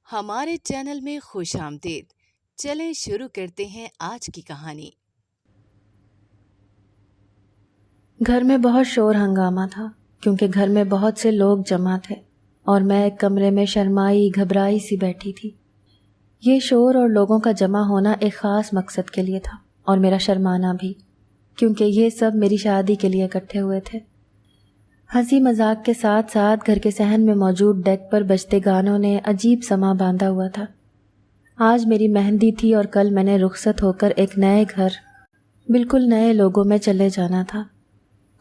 ہمارے چینل میں خوش آمدید۔ چلیں شروع کرتے ہیں آج کی کہانی۔ گھر میں بہت شور ہنگامہ تھا کیونکہ گھر میں بہت سے لوگ جمع تھے اور میں ایک کمرے میں شرمائی گھبرائی سی بیٹھی تھی۔ یہ شور اور لوگوں کا جمع ہونا ایک خاص مقصد کے لیے تھا اور میرا شرمانا بھی، کیونکہ یہ سب میری شادی کے لیے اکٹھے ہوئے تھے۔ ہنسی مذاق کے ساتھ ساتھ گھر کے صحن میں موجود ڈیک پر بجتے گانوں نے عجیب سما باندھا ہوا تھا۔ آج میری مہندی تھی اور کل میں نے رخصت ہو کر ایک نئے گھر، بالکل نئے لوگوں میں چلے جانا تھا۔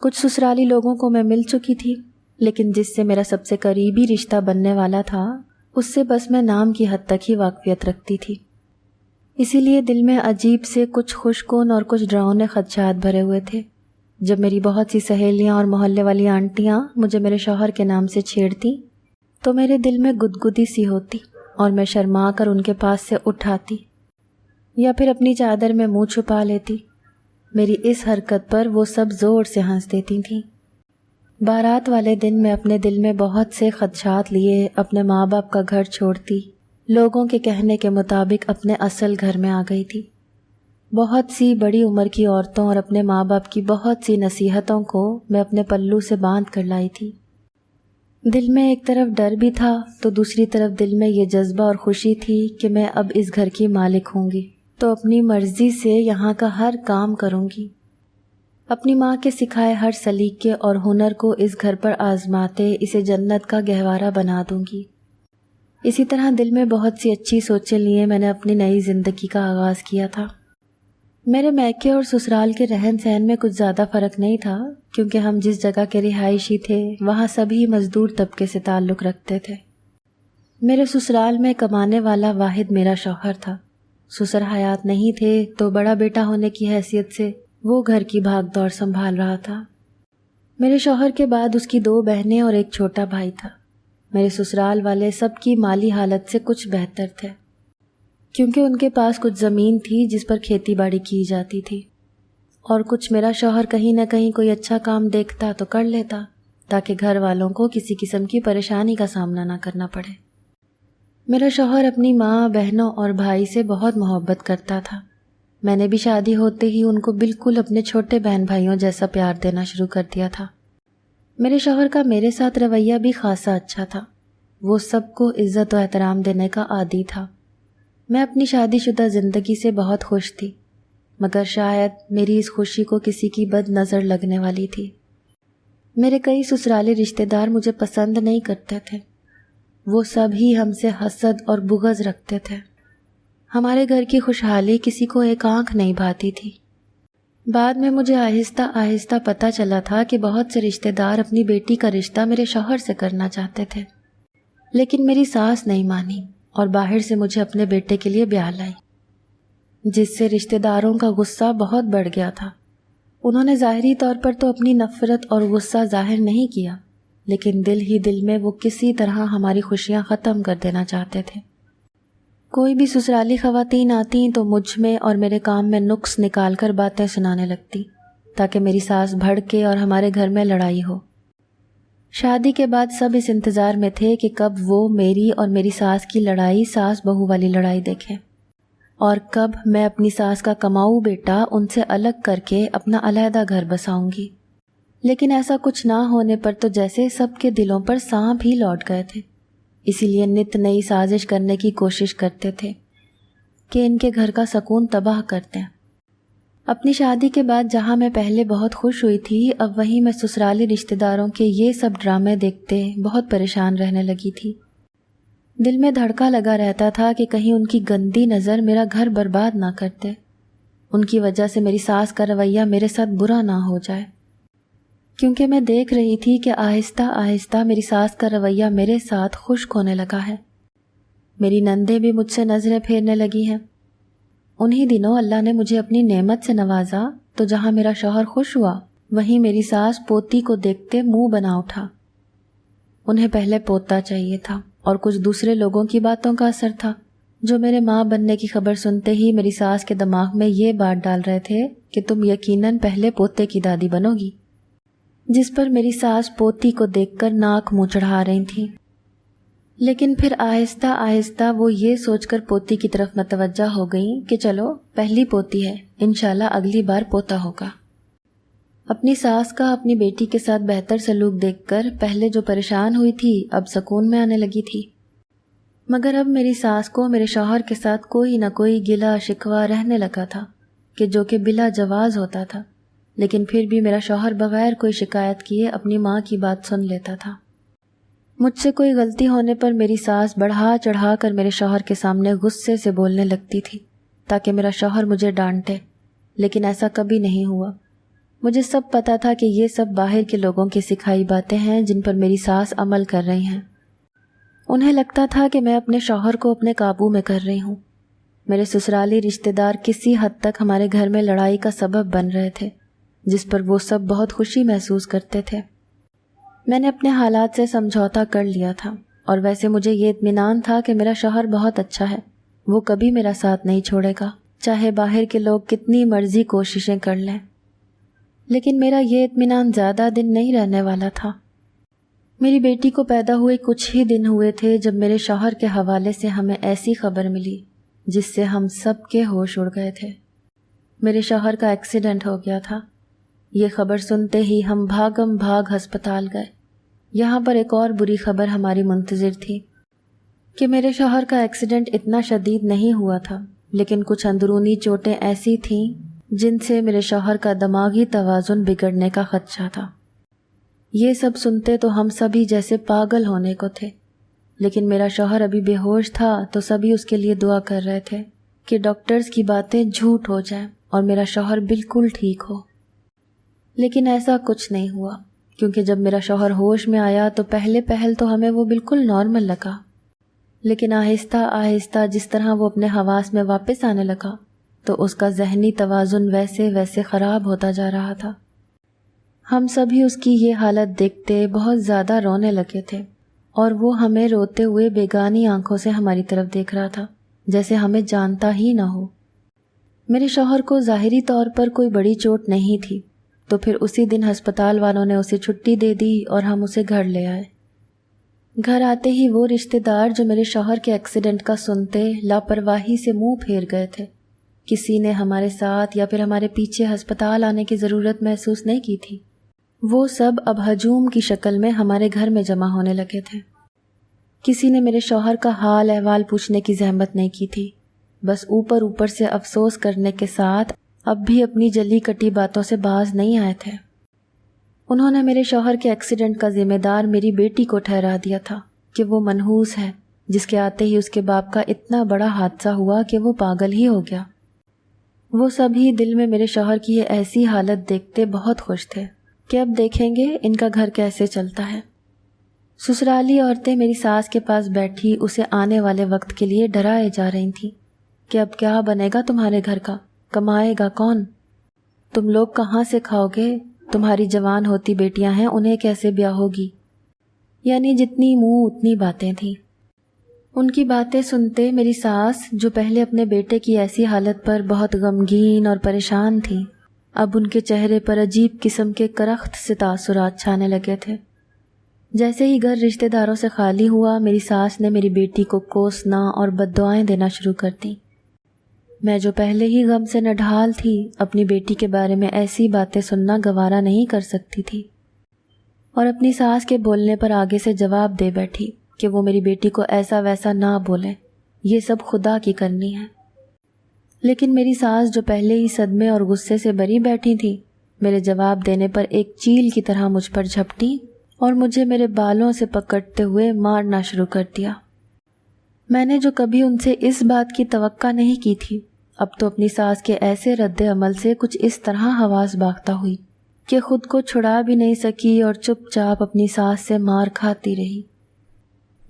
کچھ سسرالی لوگوں کو میں مل چکی تھی، لیکن جس سے میرا سب سے قریبی رشتہ بننے والا تھا اس سے بس میں نام کی حد تک ہی واقفیت رکھتی تھی۔ اسی لیے دل میں عجیب سے کچھ خوش کن اور کچھ ڈراؤنے خدشات بھرے ہوئے تھے۔ جب میری بہت سی سہیلیاں اور محلے والی آنٹیاں مجھے میرے شوہر کے نام سے چھیڑتی تو میرے دل میں گدگدی سی ہوتی اور میں شرما کر ان کے پاس سے اٹھاتی یا پھر اپنی چادر میں منہ چھپا لیتی۔ میری اس حرکت پر وہ سب زور سے ہنس دیتی تھیں۔ بارات والے دن میں اپنے دل میں بہت سے خدشات لیے اپنے ماں باپ کا گھر چھوڑتی لوگوں کے کہنے کے مطابق اپنے اصل گھر میں آ گئی تھی۔ بہت سی بڑی عمر کی عورتوں اور اپنے ماں باپ کی بہت سی نصیحتوں کو میں اپنے پلو سے باندھ کر لائی تھی۔ دل میں ایک طرف ڈر بھی تھا تو دوسری طرف دل میں یہ جذبہ اور خوشی تھی کہ میں اب اس گھر کی مالک ہوں گی تو اپنی مرضی سے یہاں کا ہر کام کروں گی۔ اپنی ماں کے سکھائے ہر سلیقے اور ہنر کو اس گھر پر آزماتے اسے جنت کا گہوارہ بنا دوں گی۔ اسی طرح دل میں بہت سی اچھی سوچیں لیے میں نے اپنی نئی زندگی کا آغاز کیا تھا۔ میرے میکے اور سسرال کے رہن سہن میں کچھ زیادہ فرق نہیں تھا، کیونکہ ہم جس جگہ کے رہائشی تھے وہاں سبھی مزدور طبقے سے تعلق رکھتے تھے۔ میرے سسرال میں کمانے والا واحد میرا شوہر تھا۔ سسر حیات نہیں تھے تو بڑا بیٹا ہونے کی حیثیت سے وہ گھر کی بھاگ دوڑ سنبھال رہا تھا۔ میرے شوہر کے بعد اس کی 2 بہنیں اور ایک چھوٹا بھائی تھا۔ میرے سسرال والے سب کی مالی حالت سے کچھ بہتر تھے، کیونکہ ان کے پاس کچھ زمین تھی جس پر کھیتی باڑی کی جاتی تھی، اور کچھ میرا شوہر کہیں نہ کہیں کوئی اچھا کام دیکھتا تو کر لیتا تاکہ گھر والوں کو کسی قسم کی پریشانی کا سامنا نہ کرنا پڑے۔ میرا شوہر اپنی ماں، بہنوں اور بھائی سے بہت محبت کرتا تھا۔ میں نے بھی شادی ہوتے ہی ان کو بالکل اپنے چھوٹے بہن بھائیوں جیسا پیار دینا شروع کر دیا تھا۔ میرے شوہر کا میرے ساتھ رویہ بھی خاصا اچھا تھا۔ وہ سب کو عزت و احترام دینے کا عادی تھا۔ میں اپنی شادی شدہ زندگی سے بہت خوش تھی، مگر شاید میری اس خوشی کو کسی کی بد نظر لگنے والی تھی۔ میرے کئی سسرالی رشتہ دار مجھے پسند نہیں کرتے تھے۔ وہ سب ہی ہم سے حسد اور بغض رکھتے تھے۔ ہمارے گھر کی خوشحالی کسی کو ایک آنکھ نہیں بھاتی تھی۔ بعد میں مجھے آہستہ آہستہ پتہ چلا تھا کہ بہت سے رشتہ دار اپنی بیٹی کا رشتہ میرے شوہر سے کرنا چاہتے تھے، لیکن میری ساس نہیں مانی اور باہر سے مجھے اپنے بیٹے کے لیے بیاہ لائی، جس سے رشتہ داروں کا غصہ بہت بڑھ گیا تھا۔ انہوں نے ظاہری طور پر تو اپنی نفرت اور غصہ ظاہر نہیں کیا، لیکن دل ہی دل میں وہ کسی طرح ہماری خوشیاں ختم کر دینا چاہتے تھے۔ کوئی بھی سسرالی خواتین آتیں تو مجھ میں اور میرے کام میں نقص نکال کر باتیں سنانے لگتی تاکہ میری ساس بھڑکے اور ہمارے گھر میں لڑائی ہو۔ شادی کے بعد سب اس انتظار میں تھے کہ کب وہ میری اور میری ساس کی لڑائی ساس بہو والی لڑائی دیکھیں، اور کب میں اپنی ساس کا کماؤ بیٹا ان سے الگ کر کے اپنا علیحدہ گھر بساؤں گی۔ لیکن ایسا کچھ نہ ہونے پر تو جیسے سب کے دلوں پر سانپ ہی لوٹ گئے تھے۔ اسی لیے نت نئی سازش کرنے کی کوشش کرتے تھے کہ ان کے گھر کا سکون تباہ کرتے ہیں۔ اپنی شادی کے بعد جہاں میں پہلے بہت خوش ہوئی تھی، اب وہیں میں سسرالی رشتہ داروں کے یہ سب ڈرامے دیکھتے بہت پریشان رہنے لگی تھی۔ دل میں دھڑکا لگا رہتا تھا کہ کہیں ان کی گندی نظر میرا گھر برباد نہ کرتے، ان کی وجہ سے میری ساس کا رویہ میرے ساتھ برا نہ ہو جائے، کیونکہ میں دیکھ رہی تھی کہ آہستہ آہستہ میری ساس کا رویہ میرے ساتھ خشک ہونے لگا ہے۔ میری نندیں بھی مجھ سے نظریں پھیرنے لگی ہیں۔ انہی دنوں اللہ نے مجھے اپنی نعمت سے نوازا تو جہاں میرا شوہر خوش ہوا وہیں میری ساس پوتی کو دیکھتے منہ بنا اٹھا۔ انہیں پہلے پوتا چاہیے تھا اور کچھ دوسرے لوگوں کی باتوں کا اثر تھا جو میرے ماں بننے کی خبر سنتے ہی میری ساس کے دماغ میں یہ بات ڈال رہے تھے کہ تم یقیناً پہلے پوتے کی دادی بنو گی، جس پر میری ساس پوتی کو دیکھ کر ناک منہ چڑھا رہی تھیں۔ لیکن پھر آہستہ آہستہ وہ یہ سوچ کر پوتی کی طرف متوجہ ہو گئیں کہ چلو پہلی پوتی ہے، انشاءاللہ اگلی بار پوتا ہوگا۔ اپنی ساس کا اپنی بیٹی کے ساتھ بہتر سلوک دیکھ کر پہلے جو پریشان ہوئی تھی اب سکون میں آنے لگی تھی، مگر اب میری ساس کو میرے شوہر کے ساتھ کوئی نہ کوئی گلا شکوہ رہنے لگا تھا کہ جو کہ بلا جواز ہوتا تھا، لیکن پھر بھی میرا شوہر بغیر کوئی شکایت کیے اپنی ماں کی بات سن لیتا تھا۔ مجھ سے کوئی غلطی ہونے پر میری ساس بڑھا چڑھا کر میرے شوہر کے سامنے غصے سے بولنے لگتی تھی تاکہ میرا شوہر مجھے ڈانٹے، لیکن ایسا کبھی نہیں ہوا۔ مجھے سب پتہ تھا کہ یہ سب باہر کے لوگوں کی سکھائی باتیں ہیں جن پر میری ساس عمل کر رہی ہیں۔ انہیں لگتا تھا کہ میں اپنے شوہر کو اپنے قابو میں کر رہی ہوں۔ میرے سسرالی رشتہ دار کسی حد تک ہمارے گھر میں لڑائی کا سبب بن رہے تھے، جس پر وہ سب بہت خوشی محسوس کرتے تھے۔ میں نے اپنے حالات سے سمجھوتا کر لیا تھا، اور ویسے مجھے یہ اطمینان تھا کہ میرا شوہر بہت اچھا ہے، وہ کبھی میرا ساتھ نہیں چھوڑے گا، چاہے باہر کے لوگ کتنی مرضی کوششیں کر لیں۔ لیکن میرا یہ اطمینان زیادہ دن نہیں رہنے والا تھا۔ میری بیٹی کو پیدا ہوئے کچھ ہی دن ہوئے تھے جب میرے شوہر کے حوالے سے ہمیں ایسی خبر ملی جس سے ہم سب کے ہوش اڑ گئے تھے۔ میرے شوہر کا ایکسیڈنٹ ہو گیا تھا۔ یہ خبر سنتے ہی ہم بھاگم بھاگ ہسپتال گئے۔ یہاں پر ایک اور بری خبر ہماری منتظر تھی کہ میرے شوہر کا ایکسیڈنٹ اتنا شدید نہیں ہوا تھا، لیکن کچھ اندرونی چوٹیں ایسی تھیں جن سے میرے شوہر کا دماغی توازن بگڑنے کا خدشہ تھا۔ یہ سب سنتے تو ہم سبھی جیسے پاگل ہونے کو تھے، لیکن میرا شوہر ابھی بے ہوش تھا تو سبھی اس کے لیے دعا کر رہے تھے کہ ڈاکٹرز کی باتیں جھوٹ ہو جائیں اور میرا شوہر بالکل ٹھیک ہو۔ لیکن ایسا کچھ نہیں ہوا، کیونکہ جب میرا شوہر ہوش میں آیا تو پہل تو ہمیں وہ بالکل نارمل لگا، لیکن آہستہ آہستہ جس طرح وہ اپنے حواس میں واپس آنے لگا تو اس کا ذہنی توازن ویسے خراب ہوتا جا رہا تھا۔ ہم سبھی اس کی یہ حالت دیکھتے بہت زیادہ رونے لگے تھے، اور وہ ہمیں روتے ہوئے بیگانی آنکھوں سے ہماری طرف دیکھ رہا تھا، جیسے ہمیں جانتا ہی نہ ہو۔ میرے شوہر کو ظاہری طور پر کوئی بڑی چوٹ نہیں تھی، تو پھر اسی دن ہسپتال والوں نے اسے چھٹی دے دی اور ہم اسے گھر لے آئے۔ گھر آتے ہی وہ رشتہ دار جو میرے شوہر کے ایکسیڈنٹ کا سنتے لاپرواہی سے منہ پھیر گئے تھے، کسی نے ہمارے ساتھ یا پھر ہمارے پیچھے ہسپتال آنے کی ضرورت محسوس نہیں کی تھی، وہ سب اب ہجوم کی شکل میں ہمارے گھر میں جمع ہونے لگے تھے۔ کسی نے میرے شوہر کا حال احوال پوچھنے کی زحمت نہیں کی تھی، بس اوپر سے افسوس کرنے کے ساتھ اب بھی اپنی جلی کٹی باتوں سے باز نہیں آئے تھے۔ انہوں نے میرے شوہر کے ایکسیڈنٹ کا ذمہ دار میری بیٹی کو ٹھہرا دیا تھا کہ وہ منحوس ہے، جس کے آتے ہی اس کے باپ کا اتنا بڑا حادثہ ہوا کہ وہ پاگل ہی ہو گیا۔ وہ سبھی دل میں میرے شوہر کی یہ ایسی حالت دیکھتے بہت خوش تھے کہ اب دیکھیں گے ان کا گھر کیسے چلتا ہے۔ سسرالی عورتیں میری ساس کے پاس بیٹھی اسے آنے والے وقت کے لیے ڈرائے جا رہی تھیں کہ اب کیا بنے گا تمہارے گھر کا، کمائے گا کون، تم لوگ کہاں سے کھاؤ گے، تمہاری جوان ہوتی بیٹیاں ہیں انہیں کیسے بیاہ ہوگی، یعنی جتنی منہ اتنی باتیں تھیں۔ ان کی باتیں سنتے میری ساس جو پہلے اپنے بیٹے کی ایسی حالت پر بہت غمگین اور پریشان تھی، اب ان کے چہرے پر عجیب قسم کے کرخت سے تاثرات چھانے لگے تھے۔ جیسے ہی گھر رشتہ داروں سے خالی ہوا، میری ساس نے میری بیٹی کو کوسنا اور بددعائیں دینا شروع کر دیں۔ میں جو پہلے ہی غم سے نڈھال تھی، اپنی بیٹی کے بارے میں ایسی باتیں سننا گوارا نہیں کر سکتی تھی، اور اپنی ساس کے بولنے پر آگے سے جواب دے بیٹھی کہ وہ میری بیٹی کو ایسا ویسا نہ بولے، یہ سب خدا کی کرنی ہے۔ لیکن میری ساس جو پہلے ہی صدمے اور غصے سے بری بیٹھی تھی، میرے جواب دینے پر ایک چیل کی طرح مجھ پر جھپٹی اور مجھے میرے بالوں سے پکڑتے ہوئے مارنا شروع کر دیا۔ میں نے جو کبھی ان سے اس بات کی توقع نہیں کی تھی، اب تو اپنی ساس کے ایسے رد عمل سے کچھ اس طرح حواس باختہ ہوئی کہ خود کو چھڑا بھی نہیں سکی اور چپ چاپ اپنی ساس سے مار کھاتی رہی۔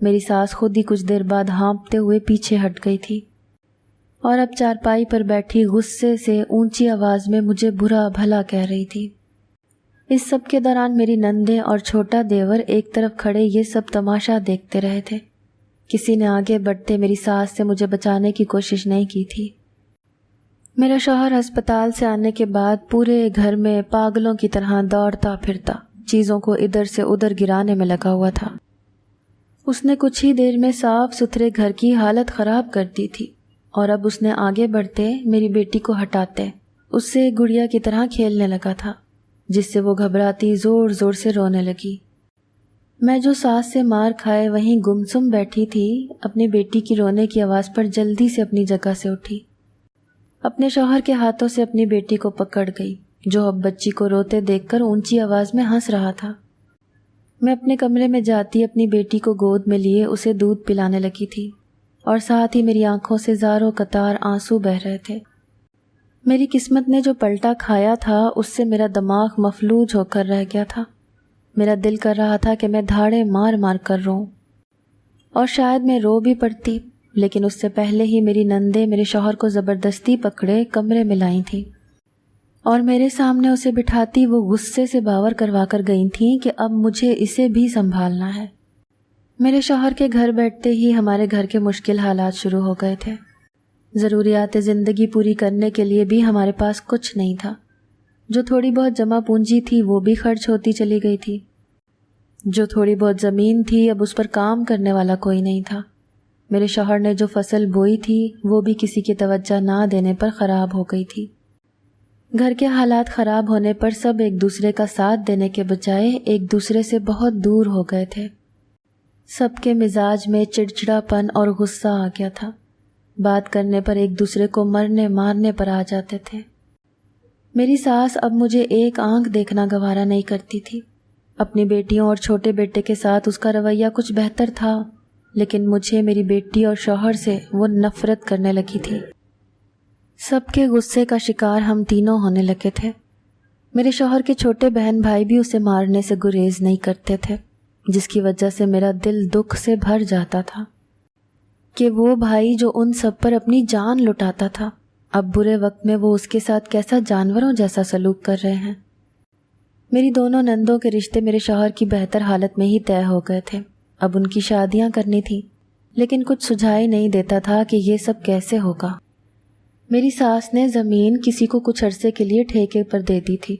میری ساس خود ہی کچھ دیر بعد ہانپتے ہوئے پیچھے ہٹ گئی تھی اور اب چارپائی پر بیٹھی غصے سے اونچی آواز میں مجھے برا بھلا کہہ رہی تھی۔ اس سب کے دوران میری نندیں اور چھوٹا دیور ایک طرف کھڑے یہ سب تماشا دیکھتے رہے تھے۔ کسی نے آگے بڑھتے میری ساس سے مجھے بچانے کی کوشش نہیں کی تھی۔ میرا شوہر ہسپتال سے آنے کے بعد پورے گھر میں پاگلوں کی طرح دوڑتا پھرتا چیزوں کو ادھر سے ادھر گرانے میں لگا ہوا تھا۔ اس نے کچھ ہی دیر میں صاف ستھرے گھر کی حالت خراب کر دی تھی، اور اب اس نے آگے بڑھتے میری بیٹی کو ہٹاتے اس سے ایک گڑیا کی طرح کھیلنے لگا تھا، جس سے وہ گھبراتی زور زور سے رونے لگی۔ میں جو ساس سے مار کھائے وہیں گمسم بیٹھی تھی، اپنی بیٹی کی رونے کی آواز پر جلدی سے اپنی جگہ سے اٹھی، اپنے شوہر کے ہاتھوں سے اپنی بیٹی کو پکڑ گئی، جو اب بچی کو روتے دیکھ کر اونچی آواز میں ہنس رہا تھا۔ میں اپنے کمرے میں جاتی اپنی بیٹی کو گود میں لیے اسے دودھ پلانے لگی تھی، اور ساتھ ہی میری آنکھوں سے زاروں قطار آنسو بہہ رہے تھے۔ میری قسمت نے جو پلٹا کھایا تھا اس سے میرا دماغ مفلوج ہو کر رہ گیا تھا۔ میرا دل کر رہا تھا کہ میں دھاڑے مار مار کر روں، اور شاید میں رو بھی پڑتی، لیکن اس سے پہلے ہی میری نندیں میرے شوہر کو زبردستی پکڑے کمرے میں لائی تھیں، اور میرے سامنے اسے بٹھاتی وہ غصے سے باور کروا کر گئی تھیں کہ اب مجھے اسے بھی سنبھالنا ہے۔ میرے شوہر کے گھر بیٹھتے ہی ہمارے گھر کے مشکل حالات شروع ہو گئے تھے۔ ضروریات زندگی پوری کرنے کے لیے بھی ہمارے پاس کچھ نہیں تھا۔ جو تھوڑی بہت جمع پونجی تھی وہ بھی خرچ ہوتی چلی گئی تھی۔ جو تھوڑی بہت زمین تھی اب اس پر کام کرنے والا کوئی نہیں تھا۔ میرے شوہر نے جو فصل بوئی تھی وہ بھی کسی کی توجہ نہ دینے پر خراب ہو گئی تھی۔ گھر کے حالات خراب ہونے پر سب ایک دوسرے کا ساتھ دینے کے بجائے ایک دوسرے سے بہت دور ہو گئے تھے۔ سب کے مزاج میں چڑچڑا پن اور غصہ آ گیا تھا۔ بات کرنے پر ایک دوسرے کو مرنے مارنے پر آ جاتے تھے۔ میری ساس اب مجھے ایک آنکھ دیکھنا گوارا نہیں کرتی تھی۔ اپنی بیٹیوں اور چھوٹے بیٹے کے ساتھ اس کا رویہ کچھ بہتر تھا، لیکن مجھے میری بیٹی اور شوہر سے وہ نفرت کرنے لگی تھی۔ سب کے غصے کا شکار ہم تینوں ہونے لگے تھے۔ میرے شوہر کے چھوٹے بہن بھائی بھی اسے مارنے سے گریز نہیں کرتے تھے، جس کی وجہ سے میرا دل دکھ سے بھر جاتا تھا کہ وہ بھائی جو ان سب پر اپنی جان لٹاتا تھا، اب برے وقت میں وہ اس کے ساتھ کیسا جانوروں جیسا سلوک کر رہے ہیں۔ میری دونوں نندوں کے رشتے میرے شوہر کی بہتر حالت میں ہی طے ہو گئے تھے۔ اب ان کی شادیاں کرنی تھی، لیکن کچھ سجھائی نہیں دیتا تھا کہ یہ سب کیسے ہوگا۔ میری ساس نے زمین کسی کو کچھ عرصے کے لیے ٹھیکے پر دے دی تھی،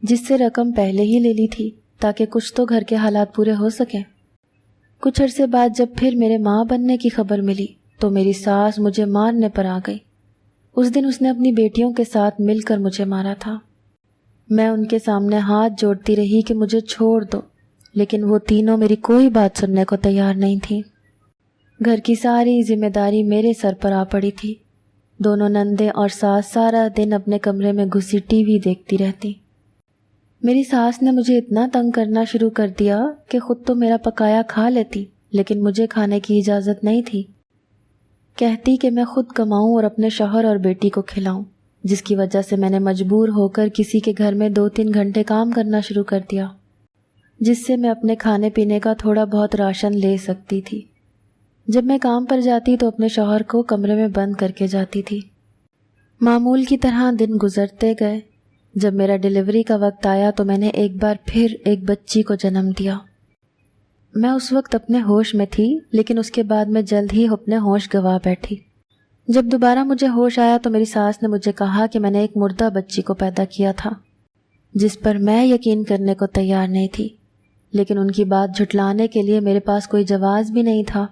جس سے رقم پہلے ہی لے لی تھی تاکہ کچھ تو گھر کے حالات پورے ہو سکیں۔ کچھ عرصے بعد جب پھر میرے ماں بننے کی خبر ملی تو میری ساس مجھے مارنے پر آ گئی۔ اس دن اس نے اپنی بیٹیوں کے ساتھ مل کر مجھے مارا تھا۔ میں ان کے سامنے ہاتھ جوڑتی رہی کہ مجھے چھوڑ دو، لیکن وہ تینوں میری کوئی بات سننے کو تیار نہیں تھیں۔ گھر کی ساری ذمہ داری میرے سر پر آ پڑی تھی۔ دونوں نندیں اور ساس سارا دن اپنے کمرے میں گھسی ٹی وی دیکھتی رہتی۔ میری ساس نے مجھے اتنا تنگ کرنا شروع کر دیا کہ خود تو میرا پکایا کھا لیتی، لیکن مجھے کھانے کی اجازت نہیں تھی۔ کہتی کہ میں خود کماؤں اور اپنے شوہر اور بیٹی کو کھلاؤں، جس کی وجہ سے میں نے مجبور ہو کر کسی کے گھر میں 2-3 گھنٹے کام کرنا شروع کر دیا، جس سے میں اپنے کھانے پینے کا تھوڑا بہت راشن لے سکتی تھی۔ جب میں کام پر جاتی تو اپنے شوہر کو کمرے میں بند کر کے جاتی تھی۔ معمول کی طرح دن گزرتے گئے۔ جب میرا ڈیلیوری کا وقت آیا تو میں نے ایک بار پھر ایک بچی کو جنم دیا۔ میں اس وقت اپنے ہوش میں تھی، لیکن اس کے بعد میں جلد ہی اپنے ہوش گوا بیٹھی۔ جب دوبارہ مجھے ہوش آیا تو میری ساس نے مجھے کہا کہ میں نے ایک مردہ بچی کو پیدا کیا تھا، جس پر میں یقین کرنے کو تیار نہیں تھی، لیکن ان کی بات جھٹلانے کے لیے میرے پاس کوئی جواز بھی نہیں تھا۔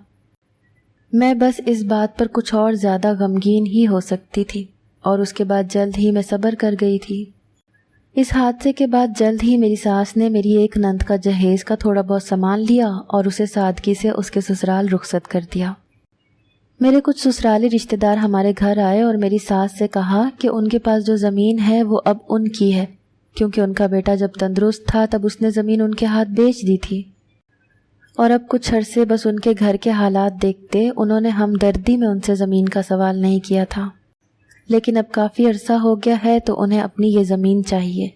میں بس اس بات پر کچھ اور زیادہ غمگین ہی ہو سکتی تھی، اور اس کے بعد جلد ہی میں صبر کر گئی تھی۔ اس حادثے کے بعد جلد ہی میری ساس نے میری ایک نند کا جہیز کا تھوڑا بہت سامان لیا اور اسے سادگی سے اس کے سسرال رخصت کر دیا۔ میرے کچھ سسرالی رشتہ دار ہمارے گھر آئے اور میری ساس سے کہا کہ ان کے پاس جو زمین ہے وہ اب ان کی ہے، کیونکہ ان کا بیٹا جب تندرست تھا تب اس نے زمین ان کے ہاتھ بیچ دی تھی، اور اب کچھ عرصے بس ان کے گھر کے حالات دیکھتے انہوں نے ہمدردی میں ان سے زمین کا سوال نہیں کیا تھا، لیکن اب کافی عرصہ ہو گیا ہے تو انہیں اپنی یہ زمین چاہیے۔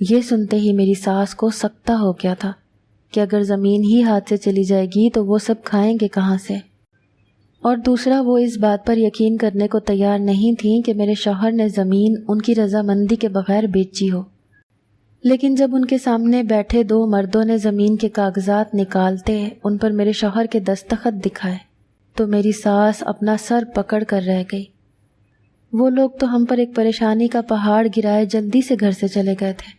یہ سنتے ہی میری ساس کو سکتہ ہو گیا تھا کہ اگر زمین ہی ہاتھ سے چلی جائے گی تو وہ سب کھائیں گے کہاں سے، اور دوسرا وہ اس بات پر یقین کرنے کو تیار نہیں تھیں کہ میرے شوہر نے زمین ان کی رضامندی کے بغیر بیچی ہو۔ لیکن جب ان کے سامنے بیٹھے 2 مردوں نے زمین کے کاغذات نکالتے ان پر میرے شوہر کے دستخط دکھائے تو میری ساس اپنا سر پکڑ کر رہ گئی۔ وہ لوگ تو ہم پر ایک پریشانی کا پہاڑ گرائے جلدی سے گھر سے چلے گئے تھے،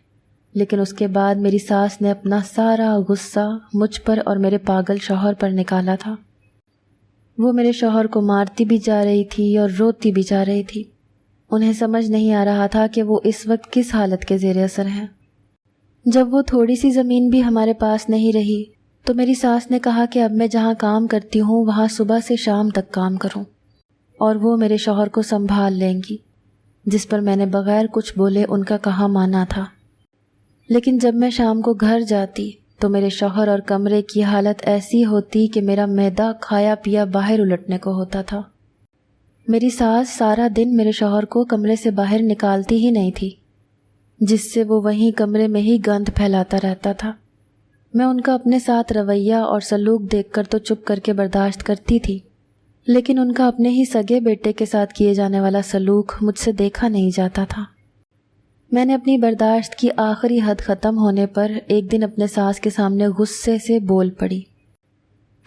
لیکن اس کے بعد میری ساس نے اپنا سارا غصہ مجھ پر اور میرے پاگل شوہر پر نکالا تھا۔ وہ میرے شوہر کو مارتی بھی جا رہی تھی اور روتی بھی جا رہی تھی۔ انہیں سمجھ نہیں آ رہا تھا کہ وہ اس وقت کس حالت کے زیر اثر ہیں۔ جب وہ تھوڑی سی زمین بھی ہمارے پاس نہیں رہی تو میری ساس نے کہا کہ اب میں جہاں کام کرتی ہوں وہاں صبح سے شام تک کام کروں اور وہ میرے شوہر کو سنبھال لیں گی، جس پر میں نے بغیر کچھ بولے ان کا کہا مانا تھا۔ لیکن جب میں شام کو گھر جاتی تو میرے شوہر اور کمرے کی حالت ایسی ہوتی کہ میرا معدہ کھایا پیا باہر الٹنے کو ہوتا تھا۔ میری ساس سارا دن میرے شوہر کو کمرے سے باہر نکالتی ہی نہیں تھی، جس سے وہ وہیں کمرے میں ہی گند پھیلاتا رہتا تھا۔ میں ان کا اپنے ساتھ رویہ اور سلوک دیکھ کر تو چپ کر کے برداشت کرتی تھی، لیکن ان کا اپنے ہی سگے بیٹے کے ساتھ کیے جانے والا سلوک مجھ سے دیکھا نہیں جاتا تھا۔ میں نے اپنی برداشت کی آخری حد ختم ہونے پر ایک دن اپنے ساس کے سامنے غصے سے بول پڑی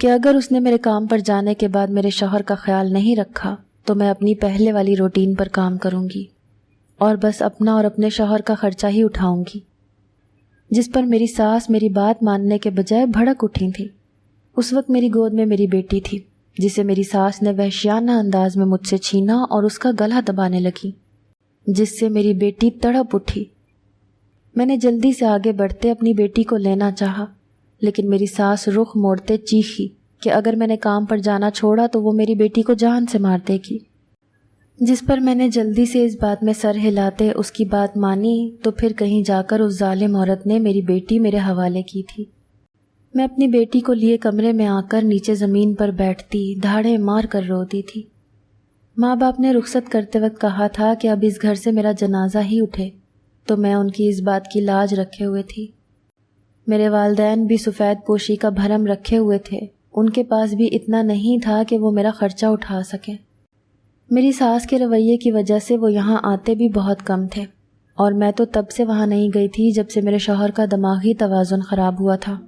کہ اگر اس نے میرے کام پر جانے کے بعد میرے شوہر کا خیال نہیں رکھا تو میں اپنی پہلے والی روٹین پر کام کروں گی اور بس اپنا اور اپنے شوہر کا خرچہ ہی اٹھاؤں گی، جس پر میری ساس میری بات ماننے کے بجائے بھڑک اٹھی تھی۔ اس وقت میری گود میں میری بیٹی تھی، جسے میری ساس نے وحشیانہ انداز میں مجھ سے چھینا اور اس کا گلا دبانے لگی، جس سے میری بیٹی تڑپ اٹھی۔ میں نے جلدی سے آگے بڑھتے اپنی بیٹی کو لینا چاہا، لیکن میری ساس رخ موڑتے چیخی کہ اگر میں نے کام پر جانا چھوڑا تو وہ میری بیٹی کو جان سے مار دے گی، جس پر میں نے جلدی سے اس بات میں سر ہلاتے اس کی بات مانی تو پھر کہیں جا کر اس ظالم عورت نے میری بیٹی میرے حوالے کی تھی۔ میں اپنی بیٹی کو لیے کمرے میں آ کر نیچے زمین پر بیٹھتی دھاڑے مار کر روتی تھی۔ ماں باپ نے رخصت کرتے وقت کہا تھا کہ اب اس گھر سے میرا جنازہ ہی اٹھے، تو میں ان کی اس بات کی لاج رکھے ہوئے تھی۔ میرے والدین بھی سفید پوشی کا بھرم رکھے ہوئے تھے، ان کے پاس بھی اتنا نہیں تھا کہ وہ میرا خرچہ اٹھا سکیں۔ میری ساس کے رویے کی وجہ سے وہ یہاں آتے بھی بہت کم تھے، اور میں تو تب سے وہاں نہیں گئی تھی جب سے میرے شوہر کا دماغی توازن خراب ہوا تھا۔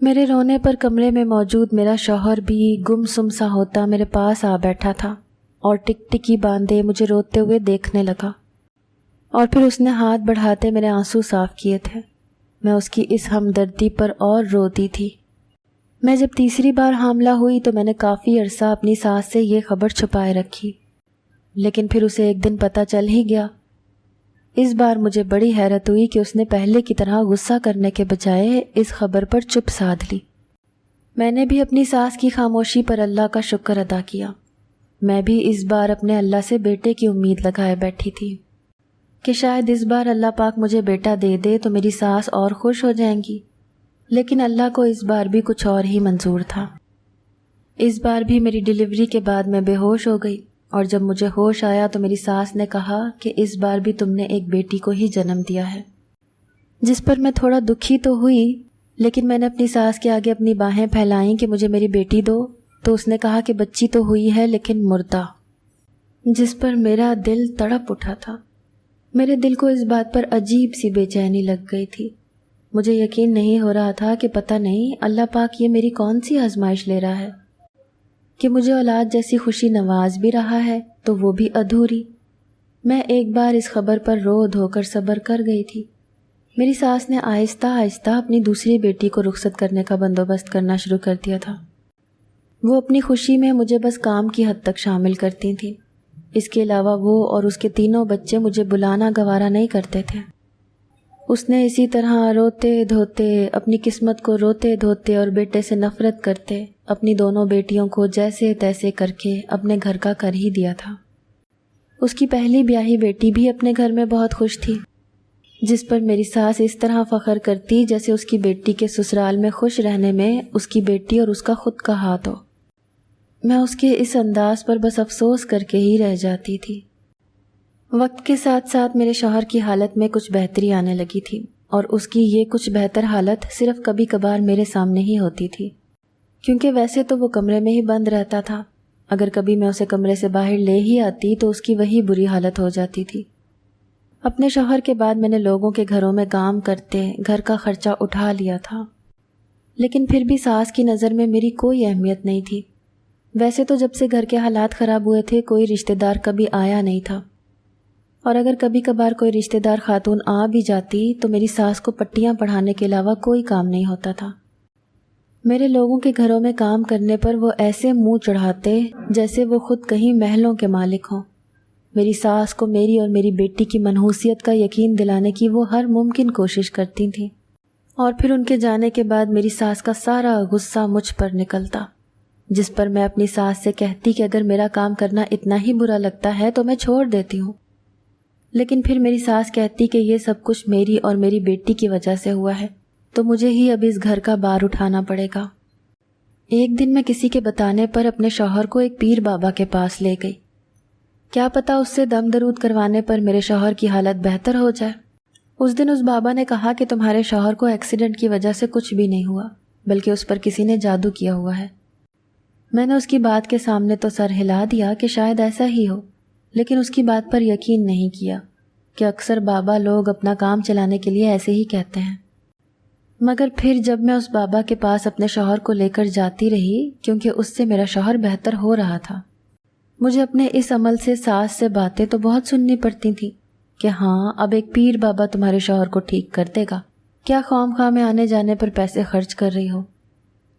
میرے رونے پر کمرے میں موجود میرا شوہر بھی گم سم سا ہوتا میرے پاس آ بیٹھا تھا اور ٹک ٹکی باندھے مجھے روتے ہوئے دیکھنے لگا، اور پھر اس نے ہاتھ بڑھاتے میرے آنسو صاف کیے تھے۔ میں اس کی اس ہمدردی پر اور روتی تھی۔ میں جب تیسری بار حاملہ ہوئی تو میں نے کافی عرصہ اپنی ساس سے یہ خبر چھپائے رکھی، لیکن پھر اسے ایک دن پتہ چل ہی گیا۔ اس بار مجھے بڑی حیرت ہوئی کہ اس نے پہلے کی طرح غصہ کرنے کے بجائے اس خبر پر چپ سادھ لی۔ میں نے بھی اپنی ساس کی خاموشی پر اللہ کا شکر ادا کیا۔ میں بھی اس بار اپنے اللہ سے بیٹے کی امید لگائے بیٹھی تھی کہ شاید اس بار اللہ پاک مجھے بیٹا دے دے تو میری ساس اور خوش ہو جائیں گی، لیکن اللہ کو اس بار بھی کچھ اور ہی منظور تھا۔ اس بار بھی میری ڈیلیوری کے بعد میں بے ہوش ہو گئی، اور جب مجھے ہوش آیا تو میری ساس نے کہا کہ اس بار بھی تم نے ایک بیٹی کو ہی جنم دیا ہے، جس پر میں تھوڑا دکھی تو ہوئی، لیکن میں نے اپنی ساس کے آگے اپنی باہیں پھیلائیں کہ مجھے میری بیٹی دو، تو اس نے کہا کہ بچی تو ہوئی ہے لیکن مردہ، جس پر میرا دل تڑپ اٹھا تھا۔ میرے دل کو اس بات پر عجیب سی بے چینی لگ گئی تھی۔ مجھے یقین نہیں ہو رہا تھا کہ پتہ نہیں اللہ پاک یہ میری کون سی آزمائش لے رہا ہے کہ مجھے اولاد جیسی خوشی نواز بھی رہا ہے تو وہ بھی ادھوری۔ میں ایک بار اس خبر پر رو دھو کر صبر کر گئی تھی۔ میری ساس نے آہستہ آہستہ اپنی دوسری بیٹی کو رخصت کرنے کا بندوبست کرنا شروع کر دیا تھا۔ وہ اپنی خوشی میں مجھے بس کام کی حد تک شامل کرتی تھیں، اس کے علاوہ وہ اور اس کے تینوں بچے مجھے بلانا گوارا نہیں کرتے تھے۔ اس نے اسی طرح روتے دھوتے اپنی قسمت کو روتے دھوتے اور بیٹے سے نفرت کرتے اپنی دونوں بیٹیوں کو جیسے تیسے کر کے اپنے گھر کا کر ہی دیا تھا۔ اس کی پہلی بیاہی بیٹی بھی اپنے گھر میں بہت خوش تھی، جس پر میری ساس اس طرح فخر کرتی جیسے اس کی بیٹی کے سسرال میں خوش رہنے میں اس کی بیٹی اور اس کا خود کا ہاتھ ہو۔ میں اس کے اس انداز پر بس افسوس کر کے ہی رہ جاتی تھی۔ وقت کے ساتھ ساتھ میرے شوہر کی حالت میں کچھ بہتری آنے لگی تھی، اور اس کی یہ کچھ بہتر حالت صرف کبھی کبھار میرے سامنے ہی ہوتی تھی، کیونکہ ویسے تو وہ کمرے میں ہی بند رہتا تھا۔ اگر کبھی میں اسے کمرے سے باہر لے ہی آتی تو اس کی وہی بری حالت ہو جاتی تھی۔ اپنے شوہر کے بعد میں نے لوگوں کے گھروں میں کام کرتے گھر کا خرچہ اٹھا لیا تھا، لیکن پھر بھی ساس کی نظر میں میری کوئی اہمیت نہیں تھی۔ ویسے تو جب سے گھر کے حالات خراب ہوئے تھے کوئی رشتہ دار کبھی آیا نہیں تھا، اور اگر کبھی کبھار کوئی رشتہ دار خاتون آ بھی جاتی تو میری ساس کو پٹیاں پڑھانے کے علاوہ کوئی کام نہیں ہوتا تھا۔ میرے لوگوں کے گھروں میں کام کرنے پر وہ ایسے منہ چڑھاتے جیسے وہ خود کہیں محلوں کے مالک ہوں۔ میری ساس کو میری اور میری بیٹی کی منحوسیت کا یقین دلانے کی وہ ہر ممکن کوشش کرتی تھیں، اور پھر ان کے جانے کے بعد میری ساس کا سارا غصہ مجھ پر نکلتا، جس پر میں اپنی ساس سے کہتی کہ اگر میرا کام کرنا اتنا ہی برا لگتا ہے تو میں چھوڑ دیتی ہوں۔ لیکن پھر میری ساس کہتی کہ یہ سب کچھ میری اور میری بیٹی کی وجہ سے ہوا ہے، تو مجھے ہی اب اس گھر کا بار اٹھانا پڑے گا۔ ایک دن میں کسی کے بتانے پر اپنے شوہر کو ایک پیر بابا کے پاس لے گئی۔ کیا پتہ اس سے دم درود کروانے پر میرے شوہر کی حالت بہتر ہو جائے۔ اس دن اس بابا نے کہا کہ تمہارے شوہر کو ایکسیڈنٹ کی وجہ سے کچھ بھی نہیں ہوا، بلکہ اس پر کسی نے جادو کیا ہوا ہے۔ میں نے اس کی بات کے سامنے تو سر ہلا دیا کہ شاید ایسا ہی ہو، لیکن اس کی بات پر یقین نہیں کیا کہ اکثر بابا لوگ اپنا کام چلانے کے لیے ایسے ہی کہتے ہیں۔ مگر پھر جب میں اس بابا کے پاس اپنے شوہر کو لے کر جاتی رہی، کیونکہ اس سے میرا شوہر بہتر ہو رہا تھا، مجھے اپنے اس عمل سے ساس سے باتیں تو بہت سننی پڑتی تھیں کہ ہاں اب ایک پیر بابا تمہارے شوہر کو ٹھیک کر دے گا، کیا خواہ خواہ میں آنے جانے پر پیسے خرچ کر رہی ہو۔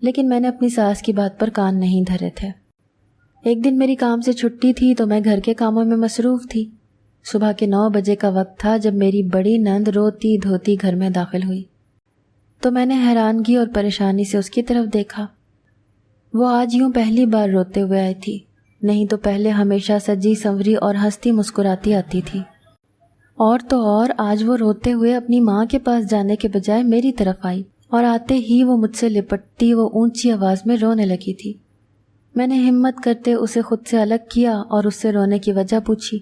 لیکن میں نے اپنی ساس کی بات پر کان نہیں دھرے تھے۔ ایک دن میری کام سے چھٹی تھی تو میں گھر کے کاموں میں مصروف تھی۔ صبح کے 9 بجے کا وقت تھا جب میری بڑی نند روتی دھوتی گھر میں داخل ہوئی، تو میں نے حیرانگی اور پریشانی سے اس کی طرف دیکھا۔ وہ آج یوں پہلی بار روتے ہوئے آئی تھی، نہیں تو پہلے ہمیشہ سجی سنوری اور ہنستی مسکراتی آتی تھی، اور تو اور آج وہ روتے ہوئے اپنی ماں کے پاس جانے کے بجائے میری طرف آئی، اور آتے ہی وہ مجھ سے لپٹتی وہ اونچی آواز میں رونے لگی تھی۔ میں نے ہمت کرتے اسے خود سے الگ کیا اور اس سے رونے کی وجہ پوچھی،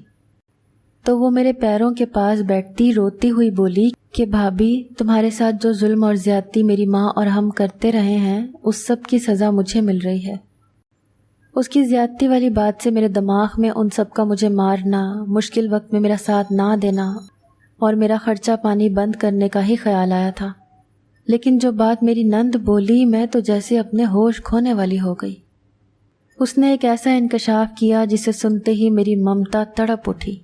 تو وہ میرے پیروں کے پاس بیٹھتی روتی ہوئی بولی کہ بھابھی، تمہارے ساتھ جو ظلم اور زیادتی میری ماں اور ہم کرتے رہے ہیں اس سب کی سزا مجھے مل رہی ہے۔ اس کی زیادتی والی بات سے میرے دماغ میں ان سب کا مجھے مارنا، مشکل وقت میں میرا ساتھ نہ دینا اور میرا خرچہ پانی بند کرنے کا ہی خیال آیا تھا۔ لیکن جو بات میری نند بولی، میں تو جیسے اپنے ہوش کھونے والی ہو گئی۔ اس نے ایک ایسا انکشاف کیا جسے سنتے ہی میری ممتا تڑپ اٹھی۔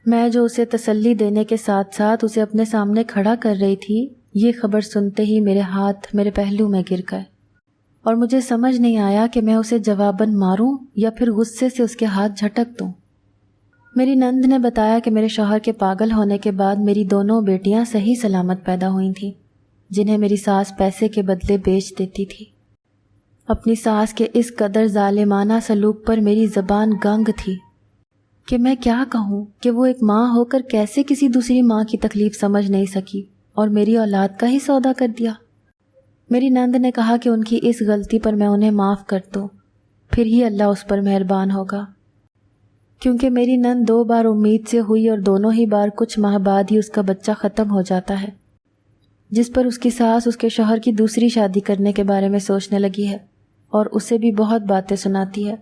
میں جو اسے تسلی دینے کے ساتھ ساتھ اسے اپنے سامنے کھڑا کر رہی تھی، یہ خبر سنتے ہی میرے ہاتھ میرے پہلو میں گر گئے، اور مجھے سمجھ نہیں آیا کہ میں اسے جواباً ماروں یا پھر غصے سے اس کے ہاتھ جھٹک دوں۔ میری نند نے بتایا کہ میرے شوہر کے پاگل ہونے کے بعد میری دونوں بیٹیاں صحیح سلامت پیدا ہوئی تھیں، جنہیں میری ساس پیسے کے بدلے بیچ دیتی تھی۔ اپنی ساس کے اس قدر ظالمانہ سلوک پر میری زبان گنگ تھی کہ میں کیا کہوں کہ وہ ایک ماں ہو کر کیسے کسی دوسری ماں کی تکلیف سمجھ نہیں سکی اور میری اولاد کا ہی سودا کر دیا۔ میری نند نے کہا کہ ان کی اس غلطی پر میں انہیں معاف کر دوں، پھر ہی اللہ اس پر مہربان ہوگا، کیونکہ میری نند 2 بار امید سے ہوئی اور دونوں ہی بار کچھ ماہ بعد ہی اس کا بچہ ختم ہو جاتا ہے، جس پر اس کی ساس اس کے شوہر کی دوسری شادی کرنے کے بارے میں سوچنے لگی ہے اور اسے بھی بہت باتیں سناتی ہے۔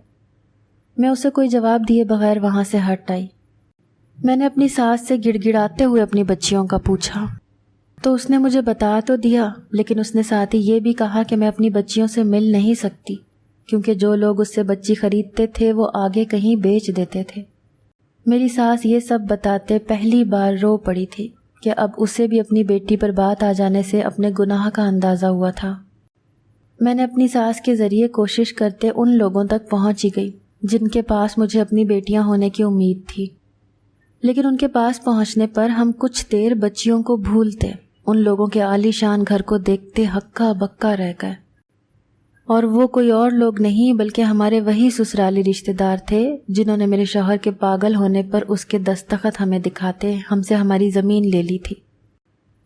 میں اسے کوئی جواب دیے بغیر وہاں سے ہٹ آئی۔ میں نے اپنی ساس سے گڑ گڑاتے ہوئے اپنی بچیوں کا پوچھا، تو اس نے مجھے بتا تو دیا، لیکن اس نے ساتھ ہی یہ بھی کہا کہ میں اپنی بچیوں سے مل نہیں سکتی، کیونکہ جو لوگ اس سے بچی خریدتے تھے وہ آگے کہیں بیچ دیتے تھے۔ میری ساس یہ سب بتاتے پہلی بار رو پڑی تھی کہ اب اسے بھی اپنی بیٹی پر بات آ جانے سے اپنے گناہ کا اندازہ ہوا تھا۔ میں نے اپنی ساس کے ذریعے کوشش کرتے ان لوگوں تک پہنچ ہی گئی جن کے پاس مجھے اپنی بیٹیاں ہونے کی امید تھی، لیکن ان کے پاس پہنچنے پر ہم کچھ دیر بچیوں کو بھولتے ان لوگوں کے عالی شان گھر کو دیکھتے ہکا بکا رہ گئے، اور وہ کوئی اور لوگ نہیں بلکہ ہمارے وہی سسرالی رشتہ دار تھے جنہوں نے میرے شوہر کے پاگل ہونے پر اس کے دستخط ہمیں دکھاتے ہم سے ہماری زمین لے لی تھی۔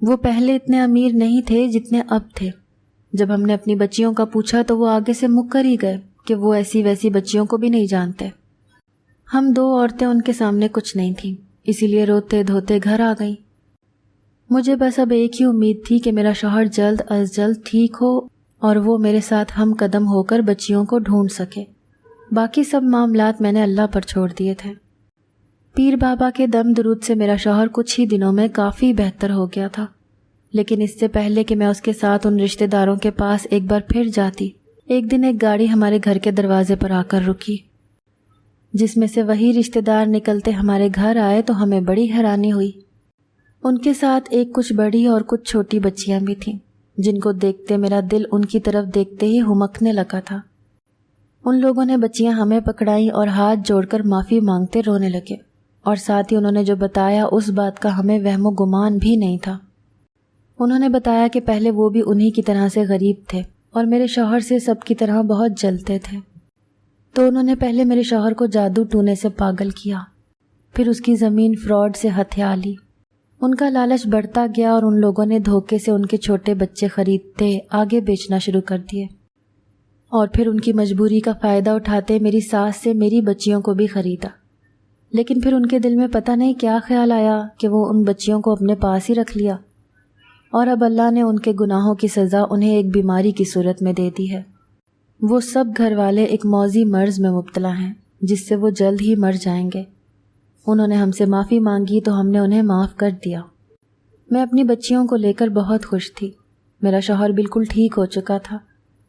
وہ پہلے اتنے امیر نہیں تھے جتنے اب تھے۔ جب ہم نے اپنی بچیوں کا پوچھا تو وہ آگے سے مکر ہی گئے کہ وہ ایسی ویسی بچیوں کو بھی نہیں جانتے۔ ہم 2 عورتیں ان کے سامنے کچھ نہیں تھیں، اسی لیے روتے دھوتے گھر آ گئیں۔ مجھے بس اب ایک ہی امید تھی کہ میرا شوہر جلد از جلد ٹھیک ہو اور وہ میرے ساتھ ہم قدم ہو کر بچیوں کو ڈھونڈ سکے۔ باقی سب معاملات میں نے اللہ پر چھوڑ دیے تھے۔ پیر بابا کے دم درود سے میرا شوہر کچھ ہی دنوں میں کافی بہتر ہو گیا تھا، لیکن اس سے پہلے کہ میں اس کے ساتھ ان رشتہ داروں کے پاس ایک بار پھر جاتی، ایک دن ایک گاڑی ہمارے گھر کے دروازے پر آ کر رکی۔ جس میں سے وہی رشتہ دار نکلتے ہمارے گھر آئے تو ہمیں بڑی حیرانی ہوئی۔ ان کے ساتھ ایک کچھ بڑی اور کچھ چھوٹی بچیاں بھی تھیں، جن کو دیکھتے میرا دل ان کی طرف دیکھتے ہی ہمکنے لگا تھا۔ ان لوگوں نے بچیاں ہمیں پکڑائیں اور ہاتھ جوڑ کر معافی مانگتے رونے لگے، اور ساتھ ہی انہوں نے جو بتایا اس بات کا ہمیں وہم و گمان بھی نہیں تھا۔ انہوں نے بتایا کہ پہلے وہ بھی انہی کی طرح سے غریب تھے اور میرے شوہر سے سب کی طرح بہت جلتے تھے۔ تو انہوں نے پہلے میرے شوہر کو جادو ٹونے سے پاگل کیا، پھر اس کی زمین فراڈ سے ہتھیا لی۔ ان کا لالچ بڑھتا گیا اور ان لوگوں نے دھوکے سے ان کے چھوٹے بچے خریدتے آگے بیچنا شروع کر دیے، اور پھر ان کی مجبوری کا فائدہ اٹھاتے میری ساس سے میری بچیوں کو بھی خریدا۔ لیکن پھر ان کے دل میں پتہ نہیں کیا خیال آیا کہ وہ ان بچیوں کو اپنے پاس ہی رکھ لیا، اور اب اللہ نے ان کے گناہوں کی سزا انہیں ایک بیماری کی صورت میں دے دی ہے۔ وہ سب گھر والے ایک موذی مرض میں مبتلا ہیں جس سے وہ جلد ہی مر جائیں گے۔ انہوں نے ہم سے معافی مانگی تو ہم نے انہیں معاف کر دیا۔ میں اپنی بچیوں کو لے کر بہت خوش تھی۔ میرا شوہر بالکل ٹھیک ہو چکا تھا،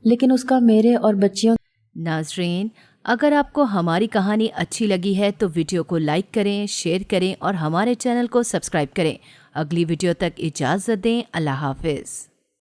لیکن اس کا میرے اور بچیوں۔ ناظرین، اگر آپ کو ہماری کہانی اچھی لگی ہے تو ویڈیو کو لائک کریں، شیئر کریں اور ہمارے چینل کو سبسکرائب کریں۔ اگلی ویڈیو تک اجازت دیں۔ اللہ حافظ۔